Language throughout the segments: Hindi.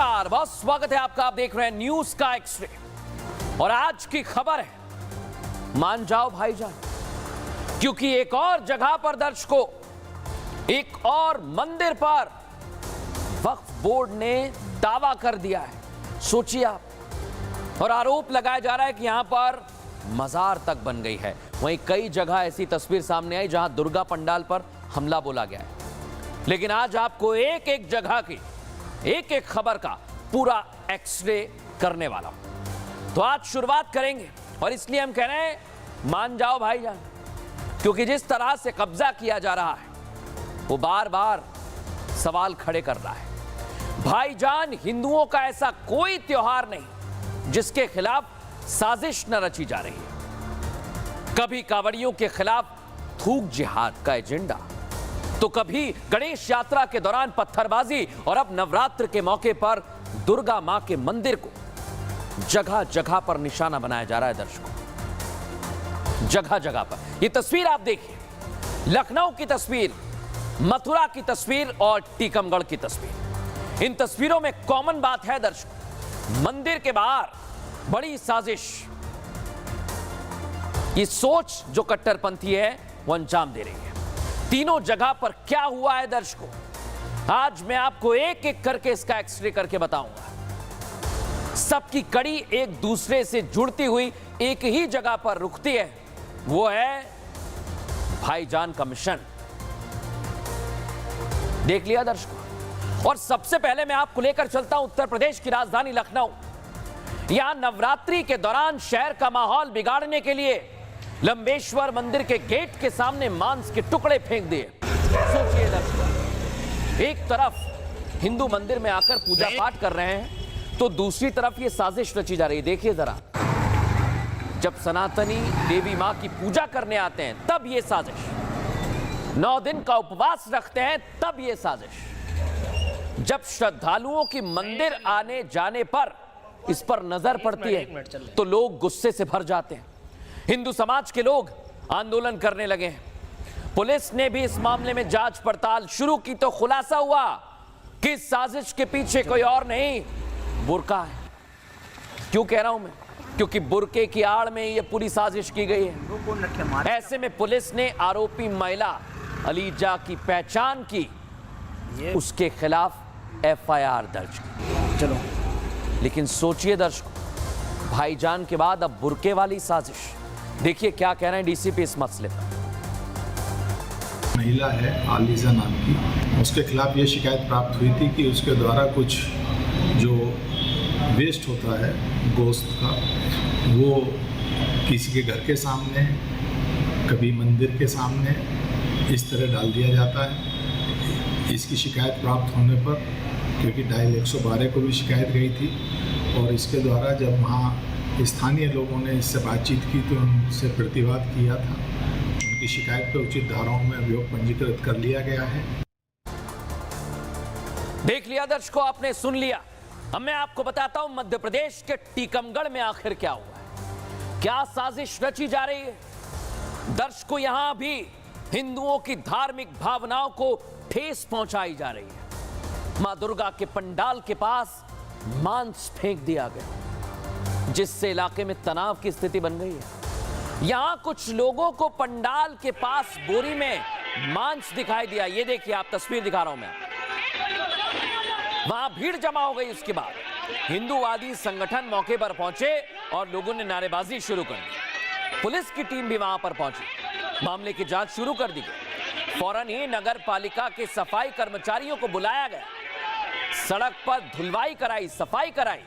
नमस्कार, बहुत स्वागत है आपका। आप देख रहे हैं न्यूज का एक्सरे और आज की खबर है, मान जाओ भाईजान, क्योंकि एक और जगह पर दर्शकों, एक और मंदिर पर वक्फ बोर्ड ने दावा कर दिया है। सोचिए आप, और आरोप लगाया जा रहा है कि यहां पर मजार तक बन गई है। वहीं कई जगह ऐसी तस्वीर सामने आई जहां दुर्गा पंडाल पर हमला बोला गया है। लेकिन आज आपको एक एक जगह की एक एक खबर का पूरा एक्सरे करने वाला हूं। तो आज शुरुआत करेंगे और इसलिए हम कह रहे हैं मान जाओ भाईजान, क्योंकि जिस तरह से कब्जा किया जा रहा है वो बार बार सवाल खड़े कर रहा है। भाईजान, हिंदुओं का ऐसा कोई त्योहार नहीं जिसके खिलाफ साजिश न रची जा रही है। कभी कांवड़ियों के खिलाफ थूक जिहाद का एजेंडा, तो कभी गणेश यात्रा के दौरान पत्थरबाजी, और अब नवरात्र के मौके पर दुर्गा मां के मंदिर को जगह जगह पर निशाना बनाया जा रहा है। दर्शकों, जगह जगह पर ये तस्वीर आप देखिए, लखनऊ की तस्वीर, मथुरा की तस्वीर और टीकमगढ़ की तस्वीर। इन तस्वीरों में कॉमन बात है दर्शकों, मंदिर के बाहर बड़ी साजिश, ये सोच जो कट्टरपंथी है वो अंजाम दे रही है। तीनों जगह पर क्या हुआ है दर्शकों, आज मैं आपको एक एक करके इसका एक्सरे करके बताऊंगा। सबकी कड़ी एक दूसरे से जुड़ती हुई एक ही जगह पर रुकती है, वो है भाईजान का मिशन। देख लिया दर्शकों, और सबसे पहले मैं आपको लेकर चलता हूं उत्तर प्रदेश की राजधानी लखनऊ। यहां नवरात्रि के दौरान शहर का माहौल बिगाड़ने के लिए लंबेश्वर मंदिर के गेट के सामने मांस के टुकड़े फेंक दिए। सोचिए दर्शकों, एक तरफ हिंदू मंदिर में आकर पूजा पाठ कर रहे हैं, तो दूसरी तरफ ये साजिश रची जा रही है। देखिए जरा, जब सनातनी देवी मां की पूजा करने आते हैं तब ये साजिश, 9 दिन का उपवास रखते हैं तब ये साजिश, जब श्रद्धालुओं की मंदिर आने जाने पर इस पर नजर पड़ती है तो लोग गुस्से से भर जाते हैं। हिंदू समाज के लोग आंदोलन करने लगे हैं। पुलिस ने भी इस मामले में जांच पड़ताल शुरू की तो खुलासा हुआ कि इस साजिश के पीछे कोई और नहीं, बुर्का है। क्यों कह रहा हूं मैं? क्योंकि बुर्के की आड़ में ये पूरी साजिश की गई है। ऐसे में पुलिस ने आरोपी महिला अलीजा की पहचान की, उसके खिलाफ एफआईआर दर्ज की। चलो, लेकिन सोचिए दर्शकों, भाईजान के बाद अब बुर्के वाली साजिश। देखिए क्या कह रहे हैं डीसीपी इस मसले पर। महिला है आलिजा नाम की, उसके खिलाफ ये शिकायत प्राप्त हुई थी कि उसके द्वारा कुछ जो वेस्ट होता है गोश्त का, वो किसी के घर के सामने, कभी मंदिर के सामने इस तरह डाल दिया जाता है। इसकी शिकायत प्राप्त होने पर, क्योंकि डायल 112 को भी शिकायत गई थी, और इसके द्वारा जब वहाँ स्थानीय लोगों ने इससे बातचीत की तो उनसे प्रतिवाद किया था। उनकी शिकायत पर उचित धाराओं में अभियोग पंजीकृत कर लिया गया है। देख लिया दर्शकों, आपने सुन लिया। अब मैं आपको बताता हूं मध्य प्रदेश के टीकमगढ़ में आखिर क्या हुआ है, क्या साजिश रची जा रही है। दर्शकों, यहां भी हिंदुओं की धार्मिक भावनाओं को ठेस पहुंचाई जा रही है। मां दुर्गा के पंडाल के पास मांस फेंक दिया गया, जिससे इलाके में तनाव की स्थिति बन गई है। यहां कुछ लोगों को पंडाल के पास बोरी में मांस दिखाई दिया। ये देखिए, आप तस्वीर दिखा रहा हूं मैं। वहां भीड़ जमा हो गई। उसके बाद हिंदूवादी संगठन मौके पर पहुंचे और लोगों ने नारेबाजी शुरू कर दी। पुलिस की टीम भी वहां पर पहुंची, मामले की जांच शुरू कर दी गई। फौरन ही नगर पालिका के सफाई कर्मचारियों को बुलाया गया, सड़क पर धुलवाई कराई, सफाई कराई,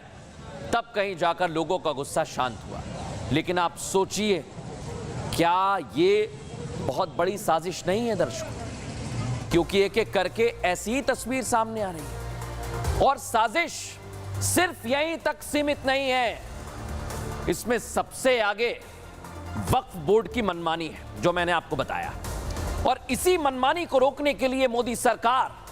तब कहीं जाकर लोगों का गुस्सा शांत हुआ। लेकिन आप सोचिए, क्या ये बहुत बड़ी साजिश नहीं है दर्शकों? क्योंकि एक एक करके ऐसी ही तस्वीर सामने आ रही है, और साजिश सिर्फ यहीं तक सीमित नहीं है। इसमें सबसे आगे वक्फ बोर्ड की मनमानी है, जो मैंने आपको बताया, और इसी मनमानी को रोकने के लिए मोदी सरकार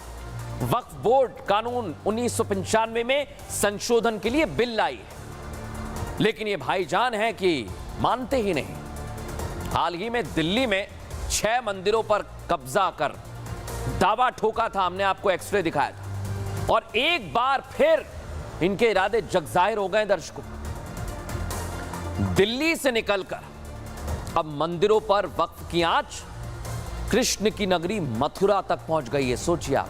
वक्फ बोर्ड कानून 1995 में संशोधन के लिए बिल लाई है। लेकिन ये भाईजान है कि मानते ही नहीं। हाल ही में दिल्ली में 6 मंदिरों पर कब्जा कर दावा ठोका था, हमने आपको एक्सरे दिखाया था, और एक बार फिर इनके इरादे जग जाहिर हो गए दर्शकों। दिल्ली से निकलकर अब मंदिरों पर वक्फ की आंच कृष्ण की नगरी मथुरा तक पहुंच गई है। सोचिए आप,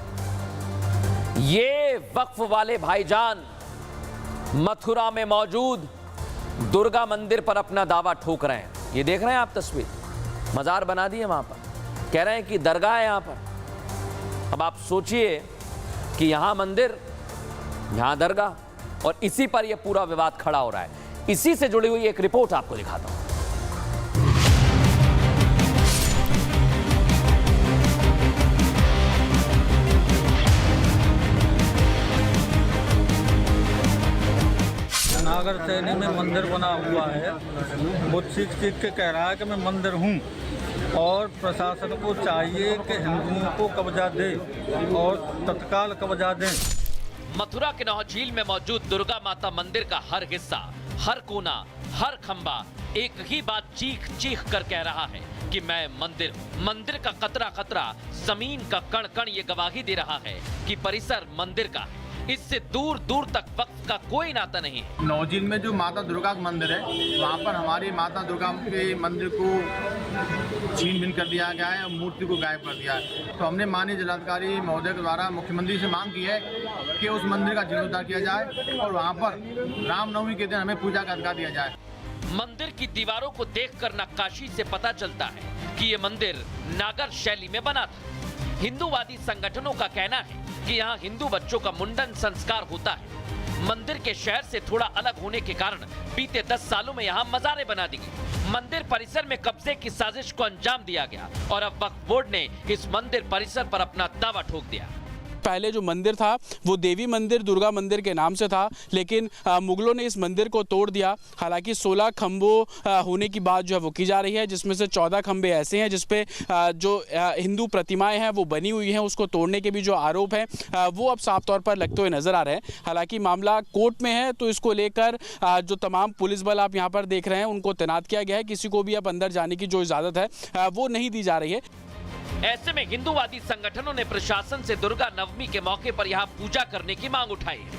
ये वक्फ वाले भाईजान मथुरा में मौजूद दुर्गा मंदिर पर अपना दावा ठोक रहे हैं। ये देख रहे हैं आप तस्वीर, मजार बना दी है वहां पर, कह रहे हैं कि दरगाह है यहां पर। अब आप सोचिए कि यहां मंदिर, यहां दरगाह, और इसी पर यह पूरा विवाद खड़ा हो रहा है। इसी से जुड़ी हुई एक रिपोर्ट आपको दिखाता हूं। नागर सैनी में मंदिर बना हुआ है, वो चीख के कह रहा है कि मैं मंदिर हूँ, और प्रशासन को चाहिए कि हिंदुओं को कब्जा दे और तत्काल कब्जा दें। मथुरा के नौह झील में मौजूद दुर्गा माता मंदिर का हर हिस्सा, हर कोना, हर खंबा एक ही बात चीख चीख कर कह रहा है कि मैं मंदिर हूँ। मंदिर का कतरा कतरा, जमीन का कण कण ये गवाही दे रहा है कि परिसर मंदिर का है। इससे दूर दूर तक वक्त का कोई नाता नहीं है। नौझील में जो माता दुर्गा का मंदिर है, वहाँ पर हमारी माता दुर्गा के मंदिर को छीन भिन कर दिया गया है और मूर्ति को गायब कर दिया है। तो हमने माननीय जिलाधिकारी महोदय के द्वारा मुख्यमंत्री से मांग की है कि उस मंदिर का जीर्णोद्धार किया जाए और वहाँ पर रामनवमी के दिन हमें पूजा का अधिकार दिया जाए। मंदिर की दीवारों को देखकर नक्काशी से पता चलता है कि ये मंदिर नागर शैली में बना था। हिंदूवादी संगठनों का कहना है कि यहाँ हिंदू बच्चों का मुंडन संस्कार होता है। मंदिर के शहर से थोड़ा अलग होने के कारण बीते 10 सालों में यहाँ मजारें बना दी गई। मंदिर परिसर में कब्जे की साजिश को अंजाम दिया गया और अब वक्फ बोर्ड ने इस मंदिर परिसर पर अपना दावा ठोक दिया। पहले जो मंदिर था वो देवी मंदिर, दुर्गा मंदिर के नाम से था, लेकिन मुगलों ने इस मंदिर को तोड़ दिया। हालांकि 16 खंभों होने की बात जो है वो की जा रही है, जिसमें से 14 खंभे ऐसे हैं जिसपे जो हिंदू प्रतिमाएं हैं वो बनी हुई हैं। उसको तोड़ने के भी जो आरोप हैं वो अब साफ तौर पर लगते हुए नजर आ रहे हैं। हालांकि मामला कोर्ट में है, तो इसको लेकर जो तमाम पुलिस बल आप यहाँ पर देख रहे हैं उनको तैनात किया गया है। किसी को भी अब अंदर जाने की जो इजाजत है वो नहीं दी जा रही है। ऐसे में हिंदूवादी संगठनों ने प्रशासन से दुर्गा नवमी के मौके पर यहां पूजा करने की मांग उठाई है।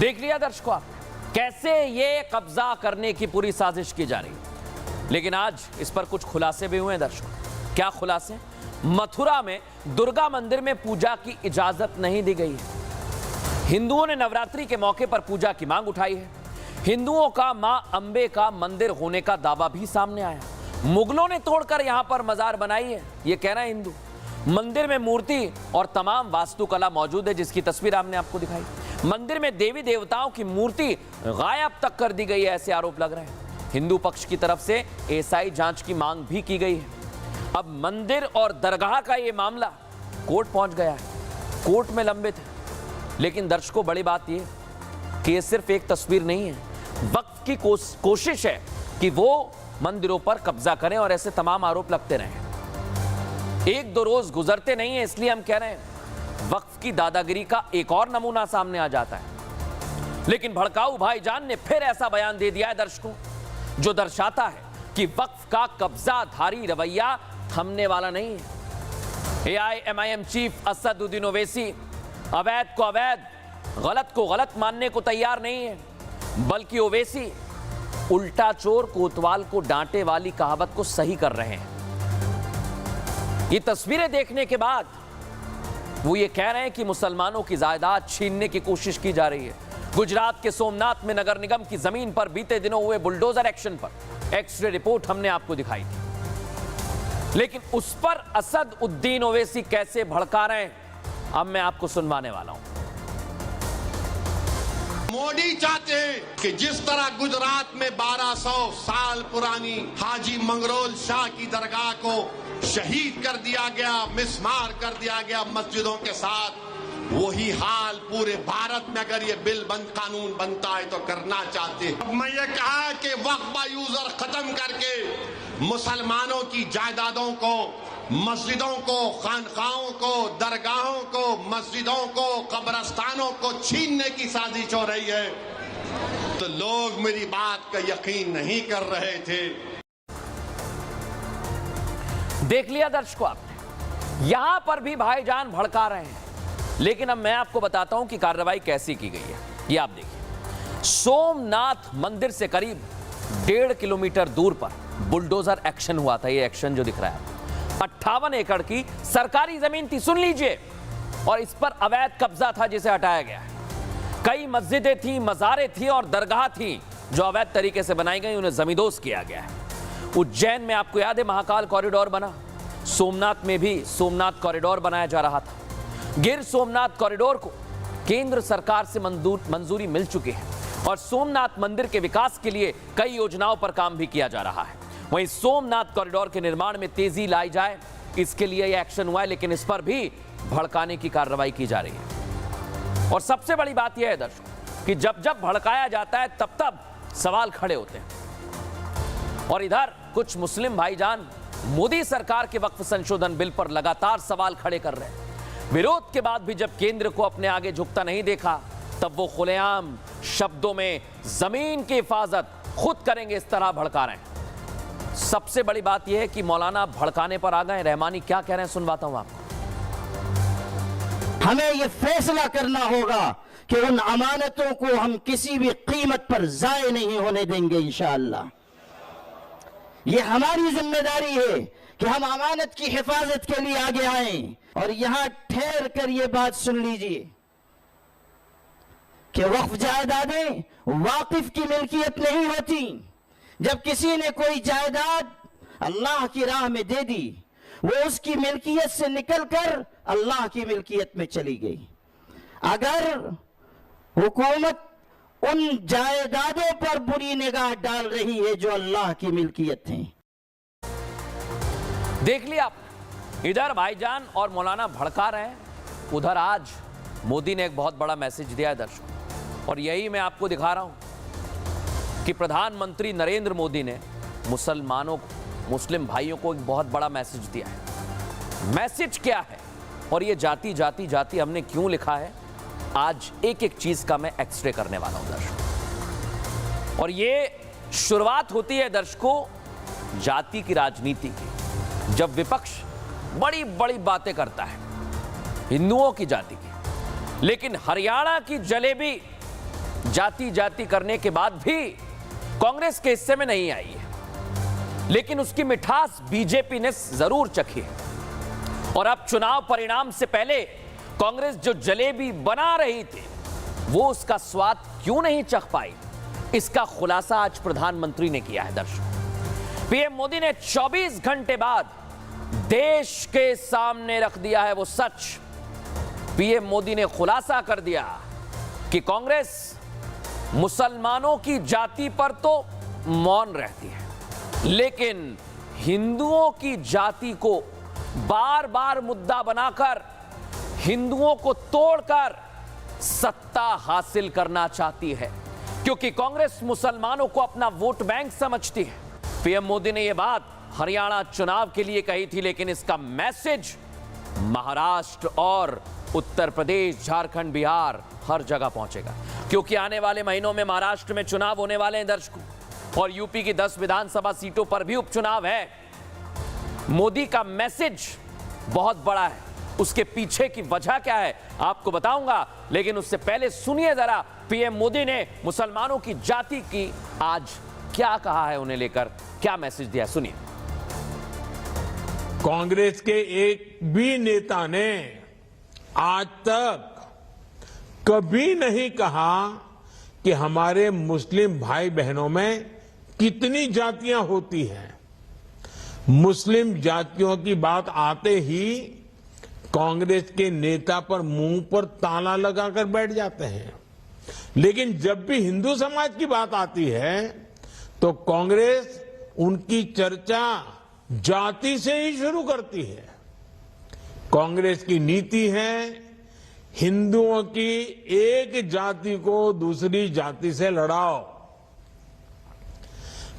देख लिया दर्शकों आप, कैसे ये कब्जा करने की पूरी साजिश की जा रही है। लेकिन आज इस पर कुछ खुलासे भी हुए हैं दर्शकों। क्या खुलासे? मथुरा में दुर्गा मंदिर में पूजा की इजाजत नहीं दी गई है। हिंदुओं ने नवरात्रि के मौके पर पूजा की मांग उठाई है। हिंदुओं का मां अंबे का मंदिर होने का दावा भी सामने आया। मुगलों ने तोड़कर यहां पर मजार बनाई है, ये कह रहे हैं हिंदू। मंदिर में मूर्ति और तमाम वास्तुकला मौजूद है, जिसकी तस्वीर हमने आपको दिखाई। मंदिर में देवी देवताओं की मूर्ति गायब तक कर दी गई है, ऐसे आरोप लग रहे हैं। हिंदू पक्ष की तरफ से एएसआई जांच की मांग भी की गई है। अब मंदिर और दरगाह का ये मामला कोर्ट पहुंच गया है, कोर्ट में लंबित है। लेकिन दर्शकों, बड़ी बात यह कि ये सिर्फ एक तस्वीर नहीं है, वक्फ की कोशिश है कि वो मंदिरों पर कब्जा करें और ऐसे तमाम आरोप लगते रहें। एक दो रोज गुजरते नहीं है, इसलिए हम कह रहे हैं वक्फ की दादागिरी का एक और नमूना सामने आ जाता है। लेकिन भड़काऊ भाईजान ने फिर ऐसा बयान दे दिया है दर्शकों, जो दर्शाता है कि वक्फ का कब्जाधारी रवैया थमने वाला नहीं है। AIMIM चीफ असदुद्दीन ओवैसी अवैध को अवैध, गलत को गलत मानने को तैयार नहीं है, बल्कि ओवैसी उल्टा चोर कोतवाल को डांटे वाली कहावत को सही कर रहे हैं। ये तस्वीरें देखने के बाद वो ये कह रहे हैं कि मुसलमानों की जायदाद छीनने की कोशिश की जा रही है। गुजरात के सोमनाथ में नगर निगम की जमीन पर बीते दिनों हुए बुलडोजर एक्शन पर एक्सरे रिपोर्ट हमने आपको दिखाई थी, लेकिन उस पर असदुद्दीन ओवैसी कैसे भड़का रहे हैं, अब मैं आपको सुनवाने वाला हूं। मोदी चाहते हैं कि जिस तरह गुजरात में 1200 साल पुरानी हाजी मंगरोल शाह की दरगाह को शहीद कर दिया गया, मिसमार कर दिया गया मस्जिदों के साथ, वही हाल पूरे भारत में अगर ये बिल कानून बनता है तो करना चाहते हैं। मैं ये कहा कि वक्फ यूजर खत्म करके मुसलमानों की जायदादों को, मस्जिदों को, खानकाहों को, दरगाहों को, मस्जिदों को, कब्रस्तानों को छीनने की साजिश हो रही है, तो लोग मेरी बात का यकीन नहीं कर रहे थे। देख लिया दर्शकों आपने, यहां पर भी भाईजान भड़का रहे हैं। लेकिन अब मैं आपको बताता हूं कि कार्रवाई कैसी की गई है। ये आप देखिए, सोमनाथ मंदिर से करीब 1.5 किलोमीटर दूर पर बुलडोजर एक्शन हुआ था। ये एक्शन जो दिख रहा है 58 एकड़ की सरकारी जमीन थी, सुन लीजिए, और इस पर अवैध कब्जा था जिसे हटाया गया है। कई मस्जिदें थी, मज़ारें थी और दरगाह थी जो अवैध तरीके से बनाई गई, उन्हें जमींदोज किया गया है। उज्जैन में आपको याद है महाकाल कॉरिडोर बना, सोमनाथ में भी सोमनाथ कॉरिडोर बनाया जा रहा था। गिर सोमनाथ कॉरिडोर को केंद्र सरकार से मंजूरी मिल चुकी है और सोमनाथ मंदिर के विकास के लिए कई योजनाओं पर काम भी किया जा रहा है। वहीं सोमनाथ कॉरिडोर के निर्माण में तेजी लाई जाए, इसके लिए यह एक्शन हुआ है, लेकिन इस पर भी भड़काने की कार्रवाई की जा रही है। और सबसे बड़ी बात यह है दर्शकों कि जब जब भड़काया जाता है तब तब सवाल खड़े होते हैं। और इधर कुछ मुस्लिम भाईजान मोदी सरकार के वक्फ संशोधन बिल पर लगातार सवाल खड़े कर रहे हैं। विरोध के बाद भी जब केंद्र को अपने आगे झुकता नहीं देखा, तब वो खुलेआम शब्दों में जमीन की हिफाजत खुद करेंगे इस तरह भड़का रहे हैं। सबसे बड़ी बात यह है कि मौलाना भड़काने पर आ गए। रहमानी क्या कह रहे हैं सुनवाता हूं आपको। हमें यह फैसला करना होगा कि उन अमानतों को हम किसी भी कीमत पर जाये नहीं होने देंगे इंशाअल्लाह। यह हमारी जिम्मेदारी है कि हम अमानत की हिफाजत के लिए आगे आएं। और यहां ठहर कर यह बात सुन लीजिए कि वक्फ जायदादें वाकिफ की मिल्कियत नहीं होती। जब किसी ने कोई जायदाद अल्लाह की राह में दे दी, वो उसकी मिल्कियत से निकलकर अल्लाह की मिल्कियत में चली गई। अगर हुकूमत उन जायदादों पर बुरी निगाह डाल रही है जो अल्लाह की मिल्कियत है। देख लिया आप, इधर भाईजान और मौलाना भड़का रहे हैं, उधर आज मोदी ने एक बहुत बड़ा मैसेज दिया है दर्शकों, और यही मैं आपको दिखा रहा हूं कि प्रधानमंत्री नरेंद्र मोदी ने मुसलमानों को, मुस्लिम भाइयों को एक बहुत बड़ा मैसेज दिया है। मैसेज क्या है और ये जाति जाति जाति हमने क्यों लिखा है, आज एक एक चीज का मैं एक्सरे करने वाला हूं दर्शकों। और ये शुरुआत होती है दर्शकों जाति की राजनीति की, जब विपक्ष बड़ी बड़ी बातें करता है हिंदुओं की जाति की, लेकिन हरियाणा की जलेबी जाति जाति करने के बाद भी कांग्रेस के हिस्से में नहीं आई है, लेकिन उसकी मिठास बीजेपी ने जरूर चखी है। और अब चुनाव परिणाम से पहले कांग्रेस जो जलेबी बना रही थी वो उसका स्वाद क्यों नहीं चख पाई, इसका खुलासा आज प्रधानमंत्री ने किया है दर्शकों। पीएम मोदी ने 24 घंटे बाद देश के सामने रख दिया है वो सच। पीएम मोदी ने खुलासा कर दिया कि कांग्रेस मुसलमानों की जाति पर तो मौन रहती है, लेकिन हिंदुओं की जाति को बार बार मुद्दा बनाकर हिंदुओं को तोड़कर सत्ता हासिल करना चाहती है, क्योंकि कांग्रेस मुसलमानों को अपना वोट बैंक समझती है। पीएम मोदी ने यह बात हरियाणा चुनाव के लिए कही थी, लेकिन इसका मैसेज महाराष्ट्र और उत्तर प्रदेश, झारखंड, बिहार हर जगह पहुंचेगा, क्योंकि आने वाले महीनों में महाराष्ट्र में चुनाव होने वाले हैं दर्शकों, और यूपी की 10 विधानसभा सीटों पर भी उपचुनाव है। मोदी का मैसेज बहुत बड़ा है, उसके पीछे की वजह क्या है आपको बताऊंगा, लेकिन उससे पहले सुनिए जरा पीएम मोदी ने मुसलमानों की जाति की आज क्या कहा है, उन्हें लेकर क्या मैसेज दिया, सुनिए। कांग्रेस के एक भी नेता ने आज तक कभी नहीं कहा कि हमारे मुस्लिम भाई बहनों में कितनी जातियां होती हैं। मुस्लिम जातियों की बात आते ही कांग्रेस के नेता पर मुंह पर ताला लगाकर बैठ जाते हैं, लेकिन जब भी हिंदू समाज की बात आती है तो कांग्रेस उनकी चर्चा जाति से ही शुरू करती है। कांग्रेस की नीति है हिंदुओं की एक जाति को दूसरी जाति से लड़ाओ।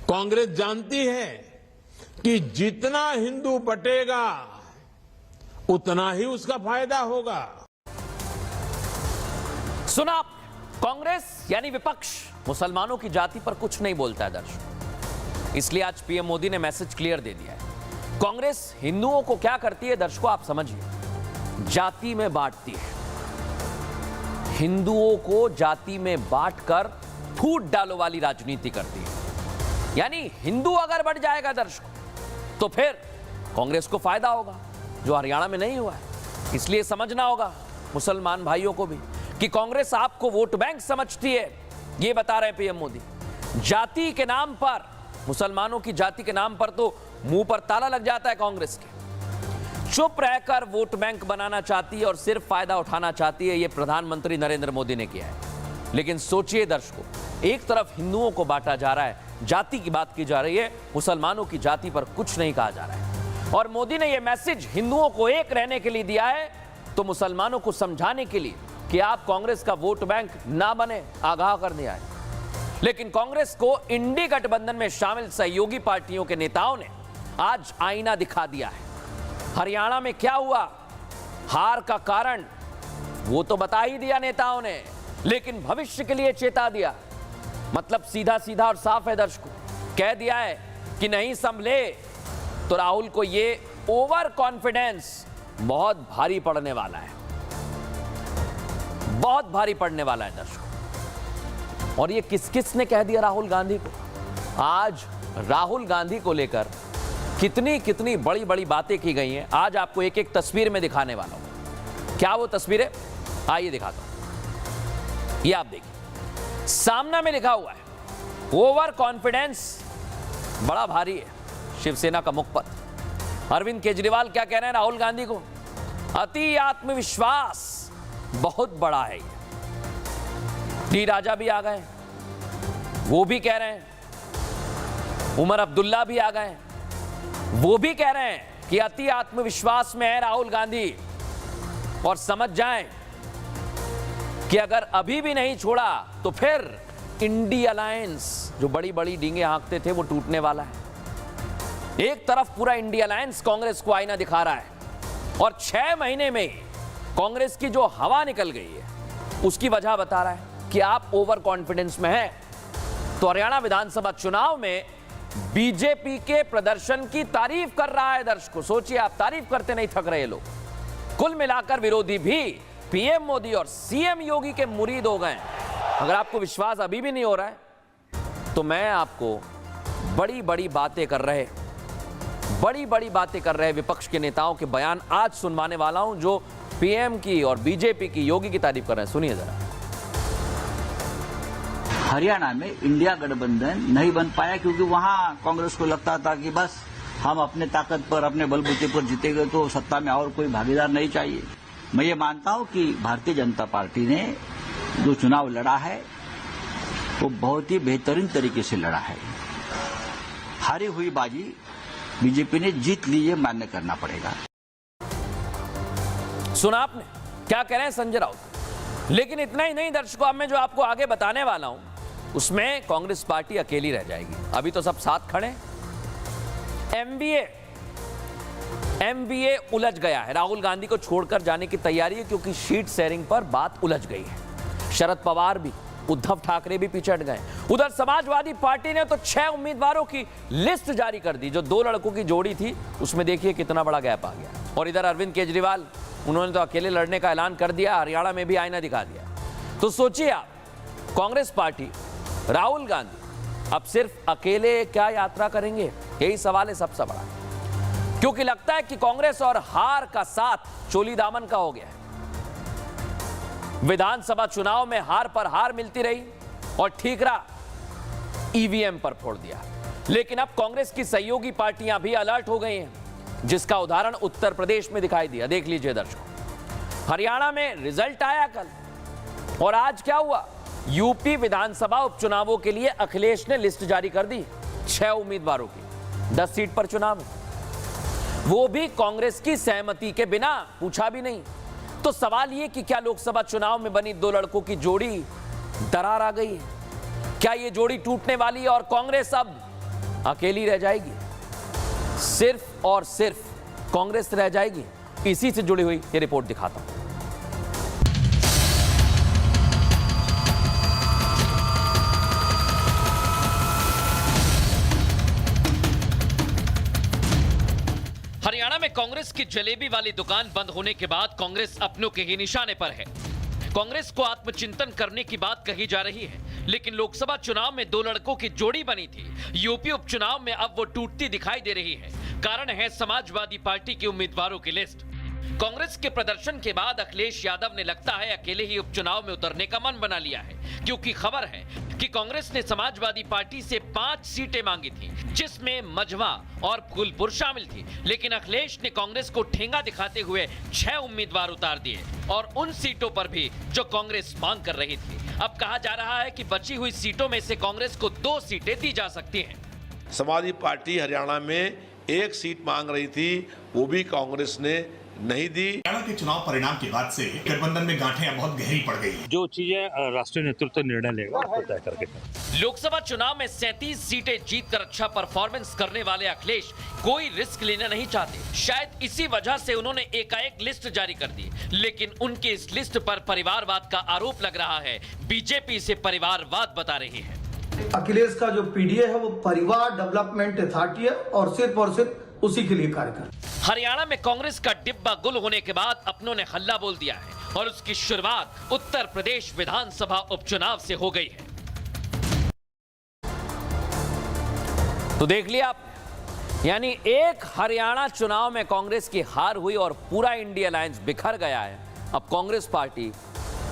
कांग्रेस जानती है कि जितना हिंदू बटेगा उतना ही उसका फायदा होगा। सुना, कांग्रेस यानी विपक्ष मुसलमानों की जाति पर कुछ नहीं बोलता है दर्शकों, इसलिए आज पीएम मोदी ने मैसेज क्लियर दे दिया है। कांग्रेस हिंदुओं को क्या करती है दर्शकों, आप समझिए, जाति में बांटती है। हिंदुओं को जाति में बांटकर फूट डालो वाली राजनीति करती है। यानी हिंदू अगर बढ़ जाएगा दर्शकों तो फिर कांग्रेस को फायदा होगा, जो हरियाणा में नहीं हुआ है। इसलिए समझना होगा मुसलमान भाइयों को भी कि कांग्रेस आपको वोट बैंक समझती है। ये बता रहे हैं पीएम मोदी। जाति के नाम पर, मुसलमानों की जाति के नाम पर तो मुंह पर ताला लग जाता है कांग्रेस के। चुप रहकर वोट बैंक बनाना चाहती है और सिर्फ फायदा उठाना चाहती है। यह प्रधानमंत्री नरेंद्र मोदी ने किया है। लेकिन सोचिए दर्शकों, एक तरफ हिंदुओं को बांटा जा रहा है, जाति की बात की जा रही है, मुसलमानों की जाति पर कुछ नहीं कहा जा रहा है। और मोदी ने यह मैसेज हिंदुओं को एक रहने के लिए दिया है, तो मुसलमानों को समझाने के लिए कि आप कांग्रेस का वोट बैंक ना बने, आगाह कर दिया है। लेकिन कांग्रेस को इंडी गठबंधन में शामिल सहयोगी पार्टियों के नेताओं ने आज आईना दिखा दिया है। हरियाणा में क्या हुआ, हार का कारण वो तो बता ही दिया नेताओं ने, लेकिन भविष्य के लिए चेता दिया। मतलब सीधा सीधा और साफ है दर्शकों, कह दिया है कि नहीं संभले तो राहुल को ये ओवर कॉन्फिडेंस बहुत भारी पड़ने वाला है, बहुत भारी पड़ने वाला है दर्शकों। और ये किस किस ने कह दिया राहुल गांधी को? आज राहुल गांधी को लेकर कितनी कितनी बड़ी बड़ी बातें की गई हैं, आज आपको एक एक तस्वीर में दिखाने वाला हूं। क्या वो तस्वीरें, आइए दिखाता हूं। ये आप देखिए, सामना में लिखा हुआ है ओवर कॉन्फिडेंस बड़ा भारी है, शिवसेना का मुखपत्र। अरविंद केजरीवाल क्या कह रहे हैं राहुल गांधी को? अति आत्मविश्वास बहुत बड़ा है। डी राजा भी आ गए, वो भी कह रहे हैं। उमर अब्दुल्ला भी आ गए, वो भी कह रहे हैं कि अति आत्मविश्वास में है राहुल गांधी। और समझ जाएं कि अगर अभी भी नहीं छोड़ा तो फिर इंडी अलायंस, जो बड़ी बड़ी डींगे हाँकते थे, वो टूटने वाला है। एक तरफ पूरा इंडी अलायंस कांग्रेस को आईना दिखा रहा है और 6 महीने में कांग्रेस की जो हवा निकल गई है उसकी वजह बता रहा है कि आप ओवर कॉन्फिडेंस में हैं। तो हरियाणा विधानसभा चुनाव में बीजेपी के प्रदर्शन की तारीफ कर रहा है दर्शकों। सोचिए, आप तारीफ करते नहीं थक रहे लोग। कुल मिलाकर विरोधी भी पीएम मोदी और सीएम योगी के मुरीद हो गए। अगर आपको विश्वास अभी भी नहीं हो रहा है तो मैं आपको बड़ी बड़ी बातें कर रहे विपक्ष के नेताओं के बयान आज सुनवाने वाला हूं, जो पीएम की और बीजेपी की, योगी की तारीफ कर रहे हैं। सुनिए जरा। हरियाणा में इंडिया गठबंधन नहीं बन पाया क्योंकि वहां कांग्रेस को लगता था कि बस हम अपने ताकत पर, अपने बलबूते पर जीतेंगे तो सत्ता में और कोई भागीदार नहीं चाहिए। मैं ये मानता हूं कि भारतीय जनता पार्टी ने जो चुनाव लड़ा है वो बहुत ही बेहतरीन तरीके से लड़ा है। हारी हुई बाजी बीजेपी ने जीत ली, ये मान्य करना पड़ेगा। सुना आपने क्या कह रहे हैं संजय राउत। लेकिन इतना ही नहीं दर्शकों, अब मैं जो आपको आगे बताने वाला हूं उसमें कांग्रेस पार्टी अकेली रह जाएगी। अभी तो सब साथ खड़े। एमबीए उलझ गया है, राहुल गांधी को छोड़कर जाने की तैयारी है क्योंकि सीट शेयरिंग पर बात उलझ गई है। शरद पवार भी, उद्धव ठाकरे भी पीछे हट गए। उधर समाजवादी पार्टी ने तो 6 उम्मीदवारों की लिस्ट जारी कर दी। जो 2 लड़कों की जोड़ी थी उसमें देखिए कितना बड़ा गैप आ गया। और इधर अरविंद केजरीवाल, उन्होंने तो अकेले लड़ने का ऐलान कर दिया, हरियाणा में भी आईना दिखा दिया। तो सोचिए आप, कांग्रेस पार्टी, राहुल गांधी अब सिर्फ अकेले क्या यात्रा करेंगे, यही सवाल है सबसे बड़ा। क्योंकि लगता है कि कांग्रेस और हार का साथ चोली दामन का हो गया है। विधानसभा चुनाव में हार पर हार मिलती रही और ठीकरा ईवीएम पर फोड़ दिया। लेकिन अब कांग्रेस की सहयोगी पार्टियां भी अलर्ट हो गई हैं, जिसका उदाहरण उत्तर प्रदेश में दिखाई दिया। देख लीजिए दर्शकों, हरियाणा में रिजल्ट आया कल और आज क्या हुआ। यूपी विधानसभा उपचुनावों के लिए अखिलेश ने लिस्ट जारी कर दी 6 उम्मीदवारों की, 10 सीट पर चुनाव है, वो भी कांग्रेस की सहमति के बिना, पूछा भी नहीं। तो सवाल ये कि क्या लोकसभा चुनाव में बनी 2 लड़कों की जोड़ी दरार आ गई है? क्या ये जोड़ी टूटने वाली है और कांग्रेस अब अकेली रह जाएगी? सिर्फ और सिर्फ कांग्रेस रह जाएगी? इसी से जुड़ी हुई ये रिपोर्ट दिखाता हूं। हरियाणा में कांग्रेस की जलेबी वाली दुकान बंद होने के बाद कांग्रेस अपनों के ही निशाने पर है। कांग्रेस को आत्मचिंतन करने की बात कही जा रही है, लेकिन लोकसभा चुनाव में 2 लड़कों की जोड़ी बनी थी। यूपी उपचुनाव में अब वो टूटती दिखाई दे रही है। कारण है समाजवादी पार्टी के उम्मीदवारों की लिस्ट। कांग्रेस के प्रदर्शन के बाद अखिलेश यादव ने लगता है अकेले ही उपचुनाव में उतरने का मन बना लिया है, क्योंकि खबर है कि कांग्रेस ने समाजवादी पार्टी से 5 सीटें मांगी थी, जिसमें मझवा और फूलपुर शामिल थी। लेकिन अखिलेश ने कांग्रेस को ठेंगा दिखाते हुए 6 उम्मीदवार उतार दिए, और उन सीटों पर भी जो कांग्रेस मांग कर रही थी। अब कहा जा रहा है कि बची हुई सीटों में से कांग्रेस को 2 सीटें दी जा सकती हैं। समाजवादी पार्टी हरियाणा में 1 सीट मांग रही थी, वो भी कांग्रेस ने नहीं दी। हरियाणा के चुनाव परिणाम के बाद से गठबंधन में गांठें बहुत गहरी पड़ गई हैं। जो चीजें राष्ट्रीय नेतृत्व निर्णय लेगा उसको तय करके। लोकसभा चुनाव में 37 सीटें जीतकर अच्छा परफॉर्मेंस करने वाले अखिलेश कोई रिस्क लेना नहीं चाहते। शायद इसी वजह से उन्होंने एकाएक लिस्ट जारी कर दी, लेकिन उनकी इस लिस्ट पर परिवारवाद का आरोप लग रहा है। बीजेपी इसे परिवारवाद बता रही है। अखिलेश का जो पीडीए है वो परिवार डेवलपमेंट अथॉरिटी है और सिर्फ उसी के लिए कार्य कर। हरियाणा में कांग्रेस का डिब्बा गुल होने के बाद अपनों ने हल्ला बोल दिया है, और उसकी शुरुआत उत्तर प्रदेश विधानसभा उपचुनाव से हो गई है। तो देख लिया आप, यानी एक हरियाणा चुनाव में कांग्रेस की हार हुई और पूरा इंडिया अलायंस बिखर गया है। अब कांग्रेस पार्टी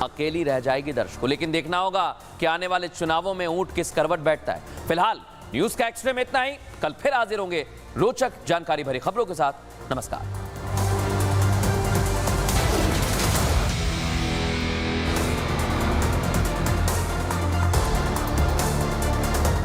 अकेली रह जाएगी दर्शकों, लेकिन देखना होगा कि आने वाले चुनावों में ऊंट किस करवट बैठता है। फिलहाल न्यूज का एक्सट्रे में इतना ही। कल फिर हाजिर होंगे रोचक जानकारी भरी खबरों के साथ। नमस्कार।